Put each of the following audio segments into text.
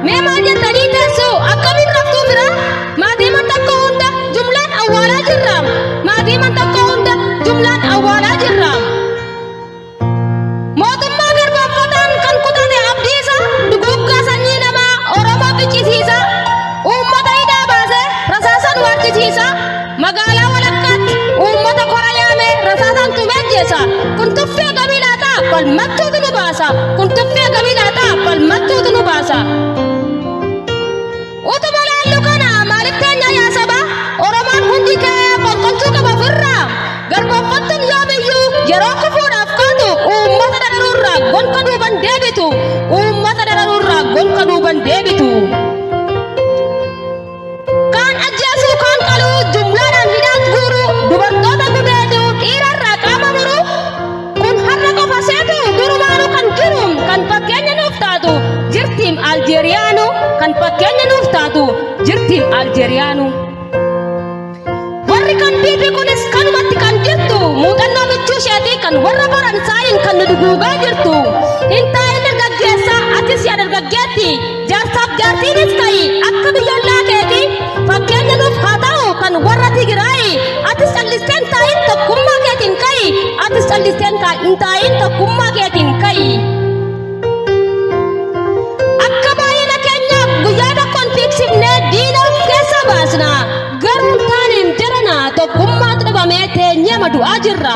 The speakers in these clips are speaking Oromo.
Mee maal jettanii teessoo akkamiin raftuu bira? Maatii man tokko hunda jumlaan awwaalaa jirra. Maatii man tokko hunda jumlaan awwaalaa jirra. Mootummaa garbaaffataan kan kutate abdiisa duguuggaa sanyii namaa Oromoo ficcisiisa. Uummata hidhaa baasee rasaasaan waarchisiisa. Magaalaa walakkaatti uummata kora yaame rasaasaan tumejjeessa. Kun tuffee qabiilaataa falmattuutu nu baasa. Kun tuffee qabiilaataa falmattuutu nu baasa. Utuma laallu kana maaliif keenya yaa saba? Oromoon hundi kee qonqolchuu qaba ofirraa. Garbaaffattuun yoomiyyuu yeroo kufuudhaaf kaatu uummata dararuurraa gonka duuban deebitu. Uummata dararuurraa gonka duuban deebitu. Kaan ajjeesuu kaan qaluu jumlaadhaan hidhaat guuru dubartoota gudeeduu dhiirarraa qaama muru. Kun har'a qofa seetu durumaanuu kan jiru kan fakkeenya nuuf taatu jirtiin Aljeeriyaanu kan fakkeenya nuuf taatu jirtiin Aljeeriyaanu. Warri kan biibi kunis kanumatti kan jirtu muuxannoo michuu isheetii kan warra Faransaayiin kan nu duguugaa jirtu. Hin taa'in dargaggeessa atis yaa dargaggeetti jaarsaaf jaartiinis ta'i akka biyyoolaa keetii fakkeenya nuuf haa ta'u kan warra Tigiraayi. Atis callisteen taa'in tokkummaa keetiin ka'i. Atis callisteen hin taa'in tokkummaa keetiin ka'i. Akka baay'ina keenyaaf guyyaa tokkoon fiiksifnee diina of keessa baasna. Garuu taaneen jarana tokkummaatu dhabamee teenyee madu'aa jirra.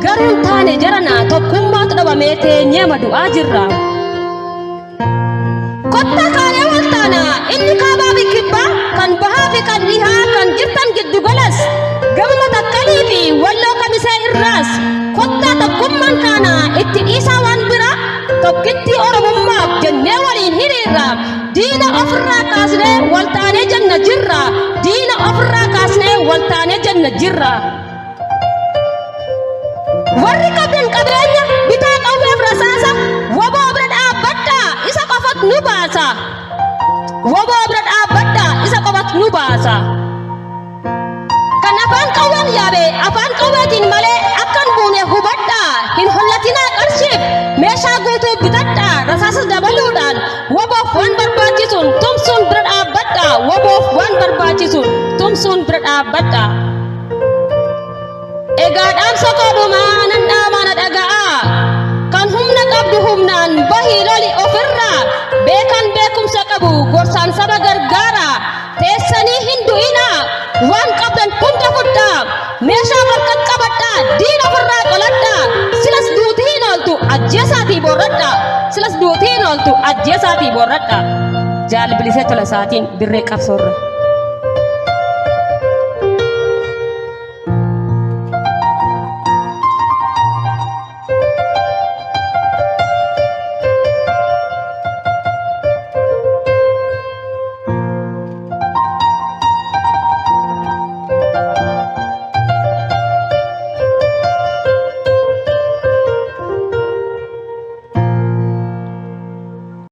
Garuu taane jarana tokkummaatu dhabamee teenyee madu'aa jirra. Kottaa kaanee wal taana inni kaabaa fi kibbaa kan bahaa fi kan dhihaa kan jirtan giddu galas gama takkalii fi walloo kamisee irraas kottaa tokkummaan kaana itti dhiisaa waan biraa tokkitti oromummaaf jennee waliin hiriirra. Diina ofirraa kaasnee wal taanee janna jirra. Diina ofirraa kaasnee wal taanee janna jirra. Warri qabdan qabeenya bitaa qawweef rasaasa waboo bira dhaabbadhaa isa qofat nu baasa. Waboo bira dhaabbadhaa isa qofat nu baasa. Kan afaan qawween yaabe afaan qawweetiin malee akkan buune hubadhaa. Hin hollatinaa qarshiif meeshaa guutuu bitadhaa rasaasas dabaluudhaan waboof waan barbaachisuun tumsuun bira dhaabbadhaa. Waboof waan barbaachisuun tumsuun bira dhaabbadhaa. Egaa dhaamsa koodhumaa nan dhaamana dhaga'a. Kan humna qabdu humnaan bahii loli ofirraa. Beekan beekumsa qabu gorsaan saba gargaara. Teessanii hin du'inaa waan qabdan hunda fudhaa. Meeshaa harkat qabadhaa diina ofirraa qoladhaa. Silas duutii hin ooltu ajjeesaatii borradhaa. Silas duutii hin ooltu ajjeesaatii borradhaa. Jaalbilisee tola isaatiin dirree qabsoorra.